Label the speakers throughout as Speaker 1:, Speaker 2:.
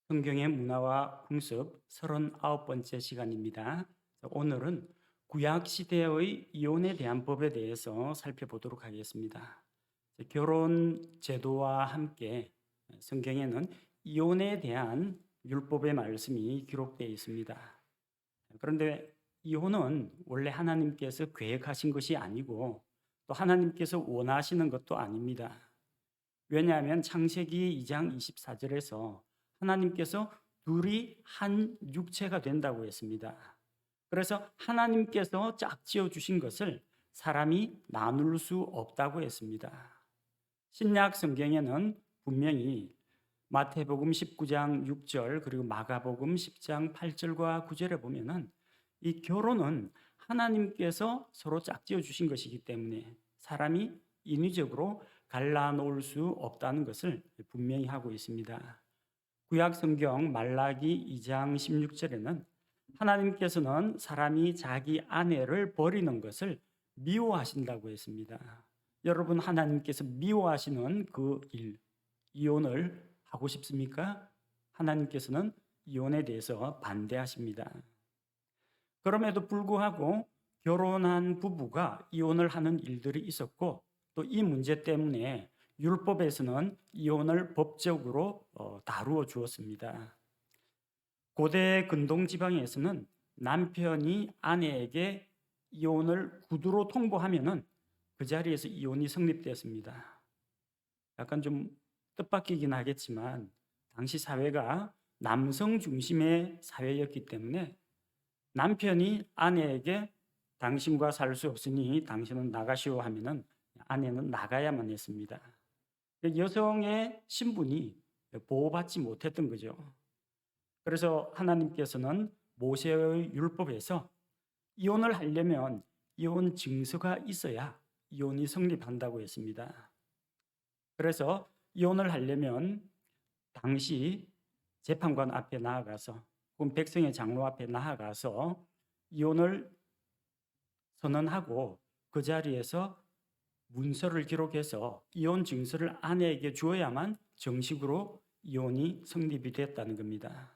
Speaker 1: 성경의 문화와 풍습 39번째 시간입니다. 오늘은 구약 시대의 이혼에 대한 법에 대해서 살펴보도록 하겠습니다. 결혼 제도와 함께 성경에는 이혼에 대한 율법의 말씀이 기록되어 있습니다. 그런데 이혼은 원래 하나님께서 계획하신 것이 아니고 또 하나님께서 원하시는 것도 아닙니다. 왜냐하면 창세기 2장 24절에서 하나님께서 둘이 한 육체가 된다고 했습니다. 그래서 하나님께서 짝지어 주신 것을 사람이 나눌 수 없다고 했습니다. 신약 성경에는 분명히 마태복음 19장 6절 그리고 마가복음 10장 8절과 9절에 보면은 이 결혼은 하나님께서 서로 짝지어 주신 것이기 때문에 사람이 인위적으로 갈라놓을 수 없다는 것을 분명히 하고 있습니다. 구약 성경 말라기 2장 16절에는 하나님께서는 사람이 자기 아내를 버리는 것을 미워하신다고 했습니다. 여러분, 하나님께서 미워하시는 그 일, 이혼을 하고 싶습니까? 하나님께서는 이혼에 대해서 반대하십니다. 그럼에도 불구하고 결혼한 부부가 이혼을 하는 일들이 있었고 또 이 문제 때문에 율법에서는 이혼을 법적으로 다루어 주었습니다. 고대 근동 지방에서는 남편이 아내에게 이혼을 구두로 통보하면은 그 자리에서 이혼이 성립되었습니다. 약간 좀 뜻밖이긴 하겠지만 당시 사회가 남성 중심의 사회였기 때문에 남편이 아내에게 당신과 살 수 없으니 당신은 나가시오 하면은 아내는 나가야만 했습니다. 여성의 신분이 보호받지 못했던 거죠. 그래서 하나님께서는 모세의 율법에서 이혼을 하려면 이혼 증서가 있어야 이혼이 성립한다고 했습니다. 그래서 이혼을 하려면 당시 재판관 앞에 나아가서 혹은 백성의 장로 앞에 나아가서 이혼을 선언하고 그 자리에서 문서를 기록해서 이혼 증서를 아내에게 주어야만 정식으로 이혼이 성립이 됐다는 겁니다.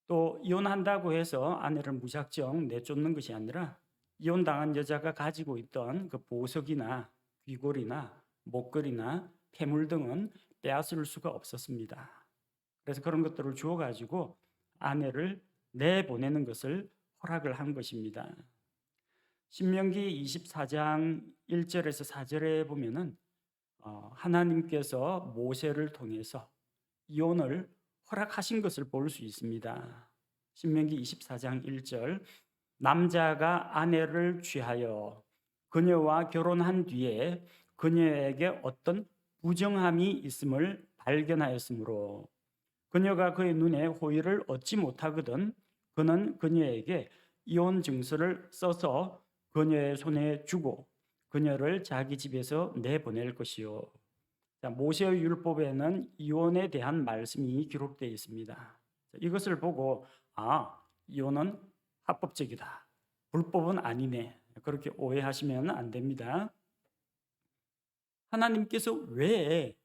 Speaker 1: 또 이혼한다고 해서 아내를 무작정 내쫓는 것이 아니라 이혼당한 여자가 가지고 있던 그 보석이나 귀걸이나 목걸이나 폐물 등은 빼앗을 수가 없었습니다. 그래서 그런 것들을 주어가지고 아내를 내보내는 것을 허락을 한 것입니다. 신명기 24장 1절에서 4절에 보면은 하나님께서 모세를 통해서 이혼을 허락하신 것을 볼 수 있습니다. 신명기 24장 1절 남자가 아내를 취하여 그녀와 결혼한 뒤에 그녀에게 어떤 부정함이 있음을 발견하였으므로 그녀가 그의 눈에 호의를 얻지 못하거든 그는 그녀에게 이혼 증서를 써서 그녀의 손에 주고 그녀를 자기 집에서 내보낼 것이요. 모세의 율법에는 이혼에 대한 말씀이 기록되어 있습니다. 이것을 보고 이혼은 합법적이다. 불법은 아니네. 그렇게 오해하시면 안 됩니다. 하나님께서 왜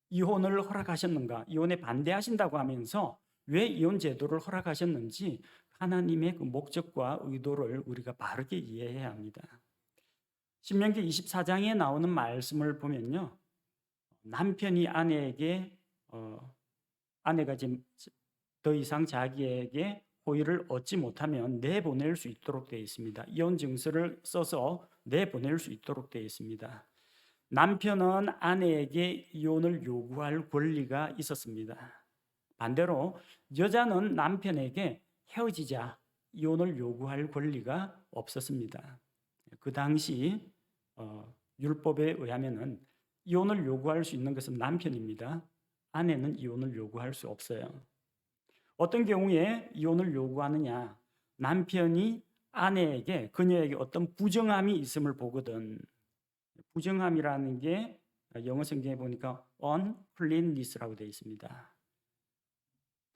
Speaker 1: 이혼을 허락하셨는가? 이혼에 반대하신다고 하면서 왜 이혼 제도를 허락하셨는지 하나님의 그 목적과 의도를 우리가 바르게 이해해야 합니다. 신명기 24장에 나오는 말씀을 보면요. 남편이 아내에게 아내가 지금 더 이상 자기에게 호의를 얻지 못하면 내보낼 수 있도록 되어 있습니다. 이혼 증서를 써서 내보낼 수 있도록 되어 있습니다. 남편은 아내에게 이혼을 요구할 권리가 있었습니다. 반대로 여자는 남편에게 헤어지자 이혼을 요구할 권리가 없었습니다. 그 당시 율법에 의하면은 이혼을 요구할 수 있는 것은 남편입니다. 아내는 이혼을 요구할 수 없어요. 어떤 경우에 이혼을 요구하느냐? 남편이 아내에게 그녀에게 어떤 부정함이 있음을 보거든. 부정함이라는 게 영어 성경에 보니까 uncleanness라고 되어 있습니다.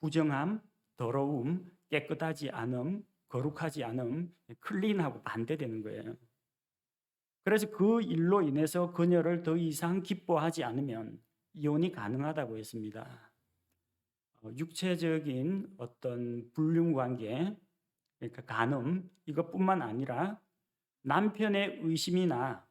Speaker 1: 부정함, 더러움, 깨끗하지 않음, 거룩하지 않음, 클린하고 반대되는 거예요. 그래서 그 일로 인해서 그녀를 더 이상 기뻐하지 않으면 이혼이 가능하다고 했습니다. 육체적인 어떤 불륜 관계, 그러니까 간음 이것뿐만 아니라 남편의 의심이나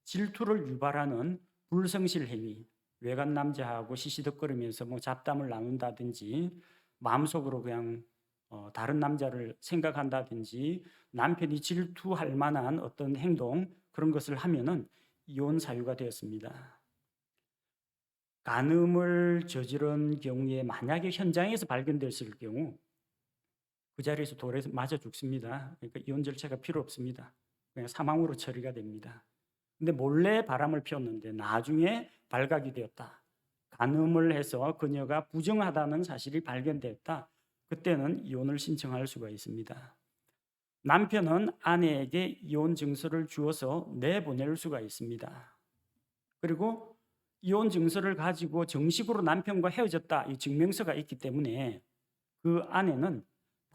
Speaker 1: 질투를 유발하는 불성실 행위, 외간 남자하고 시시덕거리면서 뭐 잡담을 나눈다든지 마음속으로 그냥 다른 남자를 생각한다든지 남편이 질투할 만한 어떤 행동 그런 것을 하면은 이혼 사유가 되었습니다. 간음을 저지른 경우에 만약에 현장에서 발견됐을 경우 그 자리에서 돌에 맞아 죽습니다. 그러니까 이혼 절차가 필요 없습니다. 그냥 사망으로 처리가 됩니다. 근데 몰래 바람을 피웠는데 나중에 발각이 되었다. 간음을 해서 그녀가 부정하다는 사실이 발견됐다. 그때는 이혼을 신청할 수가 있습니다. 남편은 아내에게 이혼 증서를 주어서 내보낼 수가 있습니다. 그리고 이혼 증서를 가지고 정식으로 남편과 헤어졌다 이 증명서가 있기 때문에 그 아내는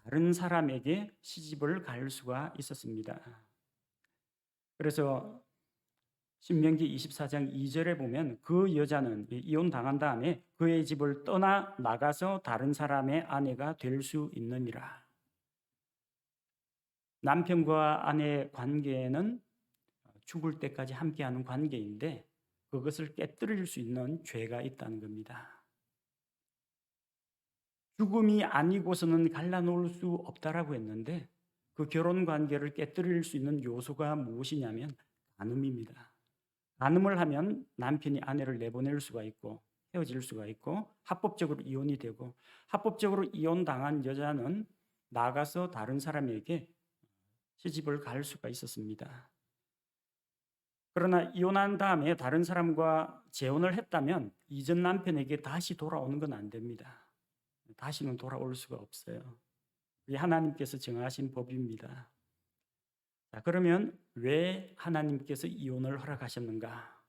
Speaker 1: 다른 사람에게 시집을 갈 수가 있었습니다. 그래서 신명기 24장 2절에 보면 그 여자는 이혼 당한 다음에 그의 집을 떠나 나가서 다른 사람의 아내가 될 수 있느니라. 남편과 아내의 관계는 죽을 때까지 함께하는 관계인데 그것을 깨뜨릴 수 있는 죄가 있다는 겁니다. 죽음이 아니고서는 갈라놓을 수 없다라고 했는데 그 결혼 관계를 깨뜨릴 수 있는 요소가 무엇이냐면 간음입니다. 간음을 하면 남편이 아내를 내보낼 수가 있고 헤어질 수가 있고 합법적으로 이혼이 되고 합법적으로 이혼당한 여자는 나가서 다른 사람에게 시집을 갈 수가 있었습니다. 그러나 이혼한 다음에 다른 사람과 재혼을 했다면 이전 남편에게 다시 돌아오는 건 안 됩니다. 다시는 돌아올 수가 없어요. 이게 하나님께서 정하신 법입니다. 자, 그러면 왜 하나님께서 이혼을 허락하셨는가?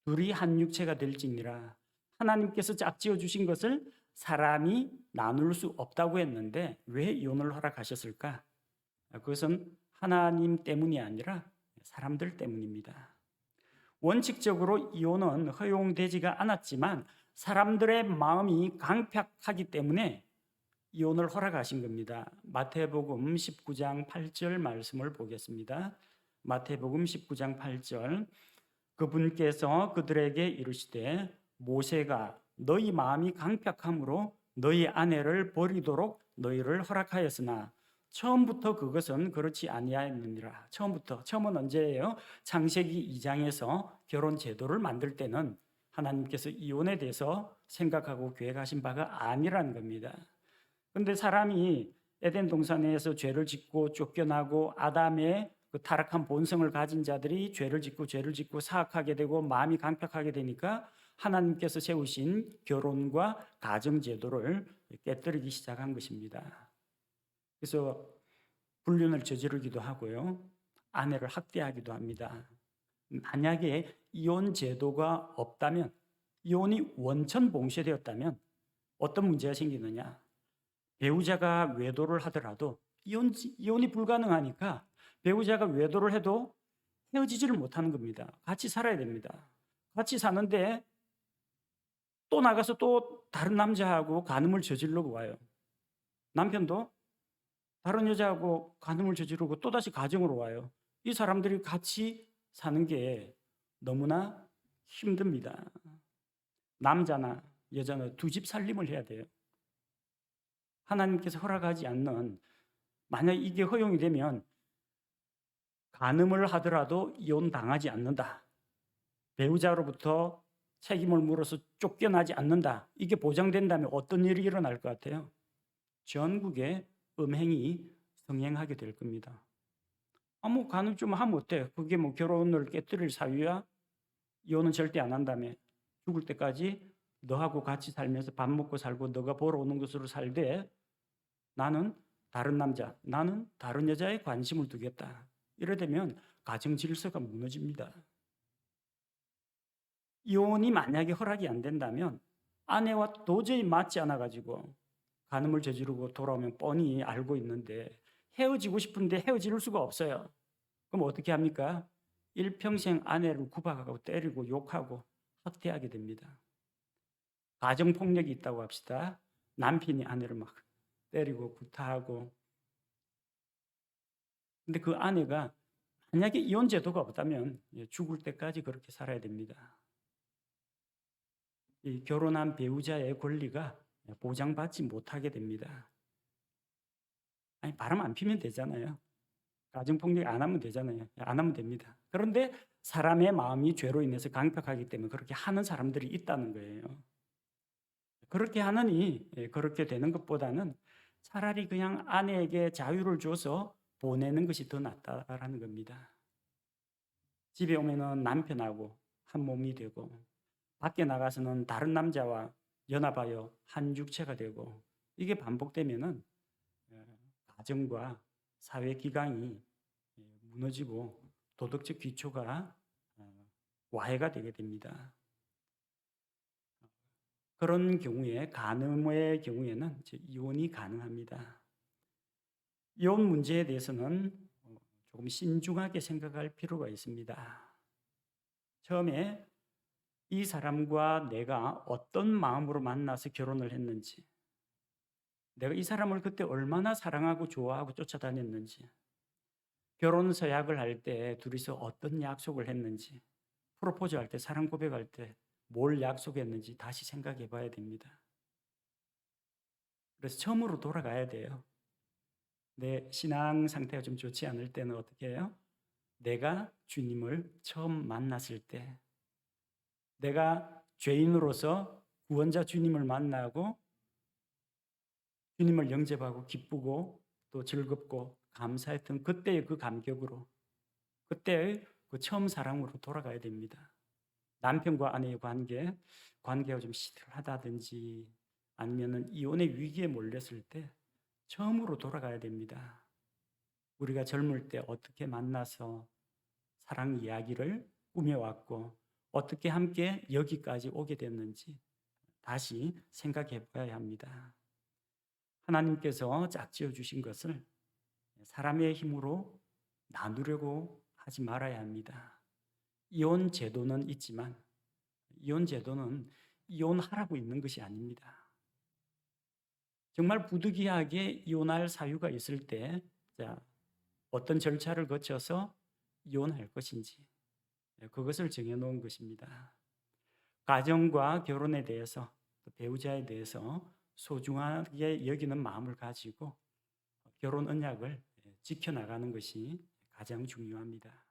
Speaker 1: 둘이 한 육체가 될지니라. 하나님께서 짝지어 주신 것을 사람이 나눌 수 없다고 했는데 왜 이혼을 허락하셨을까? 그것은 하나님 때문이 아니라 사람들 때문입니다. 원칙적으로 이혼은 허용되지가 않았지만 사람들의 마음이 강팍하기 때문에 이혼을 허락하신 겁니다. 마태복음 19장 8절 말씀을 보겠습니다. 마태복음 19장 8절 그분께서 그들에게 이르시되 모세가 너희 마음이 강팍함으로 너희 아내를 버리도록 너희를 허락하였으나 처음부터 그것은 그렇지 아니하였느니라. 처음은 언제예요? 창세기 2장에서 결혼 제도를 만들 때는 하나님께서 이혼에 대해서 생각하고 계획하신 바가 아니라는 겁니다. 그런데 사람이 에덴 동산에서 죄를 짓고 쫓겨나고 아담의 그 타락한 본성을 가진 자들이 죄를 짓고 사악하게 되고 마음이 강팍하게 되니까 하나님께서 세우신 결혼과 가정 제도를 깨뜨리기 시작한 것입니다. 그래서 불륜을 저지르기도 하고요. 아내를 학대하기도 합니다. 만약에 이혼 제도가 없다면, 이혼이 원천 봉쇄되었다면 어떤 문제가 생기느냐? 배우자가 외도를 하더라도 이혼이 불가능하니까 배우자가 외도를 해도 헤어지지를 못하는 겁니다. 같이 살아야 됩니다. 같이 사는데 또 나가서 또 다른 남자하고 간음을 저지르고 와요. 남편도 다른 여자하고 간음을 저지르고 또다시 가정으로 와요. 이 사람들이 같이 사는 게 너무나 힘듭니다. 남자나 여자는 두 집 살림을 해야 돼요. 하나님께서 허락하지 않는, 만약 이게 허용이 되면 간음을 하더라도 이혼당하지 않는다. 배우자로부터 책임을 물어서 쫓겨나지 않는다. 이게 보장된다면 어떤 일이 일어날 것 같아요? 전국에 음행이 성행하게 될 겁니다. 뭐 간음 좀 하면 어때? 그게 뭐 결혼을 깨뜨릴 사유야? 이혼은 절대 안 한다며. 죽을 때까지 너하고 같이 살면서 밥 먹고 살고 너가 보러 오는 것으로 살되 나는 다른 남자, 나는 다른 여자에 관심을 두겠다. 이러되면 가정 질서가 무너집니다. 이혼이 만약에 허락이 안 된다면 아내와 도저히 맞지 않아가지고 간음을 저지르고 돌아오면 뻔히 알고 있는데 헤어지고 싶은데 헤어질 수가 없어요. 그럼 어떻게 합니까? 일평생 아내를 구박하고 때리고 욕하고 학대하게 됩니다. 가정 폭력이 있다고 합시다. 남편이 아내를 막 때리고 구타하고. 근데 그 아내가 만약에 이혼 제도가 없다면 죽을 때까지 그렇게 살아야 됩니다. 이 결혼한 배우자의 권리가 보장받지 못하게 됩니다. 아니, 바람 안 피면 되잖아요. 가정폭력 안 하면 되잖아요. 안 하면 됩니다. 그런데 사람의 마음이 죄로 인해서 강팍하기 때문에 그렇게 하는 사람들이 있다는 거예요. 그렇게 하느니 그렇게 되는 것보다는 차라리 그냥 아내에게 자유를 줘서 보내는 것이 더 낫다라는 겁니다. 집에 오면은 남편하고 한 몸이 되고 밖에 나가서는 다른 남자와 연합하여 한 육체가 되고 이게 반복되면은 가정과 사회 기강이 무너지고 도덕적 기초가 와해가 되게 됩니다. 그런 경우에 간음의 경우에는 이혼이 가능합니다. 이혼 문제에 대해서는 조금 신중하게 생각할 필요가 있습니다. 처음에 이 사람과 내가 어떤 마음으로 만나서 결혼을 했는지, 내가 이 사람을 그때 얼마나 사랑하고 좋아하고 쫓아다녔는지, 결혼 서약을 할 때 둘이서 어떤 약속을 했는지, 프로포즈 할 때, 사랑 고백할 때 뭘 약속했는지 다시 생각해 봐야 됩니다. 그래서 처음으로 돌아가야 돼요. 내 신앙 상태가 좀 좋지 않을 때는 어떻게 해요? 내가 주님을 처음 만났을 때, 내가 죄인으로서 구원자 주님을 만나고 주님을 영접하고 기쁘고 또 즐겁고 감사했던 그때의 그 감격으로, 그때의 그 처음 사랑으로 돌아가야 됩니다. 남편과 아내의 관계가 좀 시들하다든지 아니면은 이혼의 위기에 몰렸을 때 처음으로 돌아가야 됩니다. 우리가 젊을 때 어떻게 만나서 사랑 이야기를 꾸며왔고 어떻게 함께 여기까지 오게 됐는지 다시 생각해 봐야 합니다. 하나님께서 짝지어 주신 것을 사람의 힘으로 나누려고 하지 말아야 합니다. 이혼 제도는 있지만 이혼 제도는 이혼하라고 있는 것이 아닙니다. 정말 부득이하게 이혼할 사유가 있을 때 어떤 절차를 거쳐서 이혼할 것인지 그것을 정해놓은 것입니다. 가정과 결혼에 대해서 또 배우자에 대해서 소중하게 여기는 마음을 가지고 결혼 언약을 지켜나가는 것이 가장 중요합니다.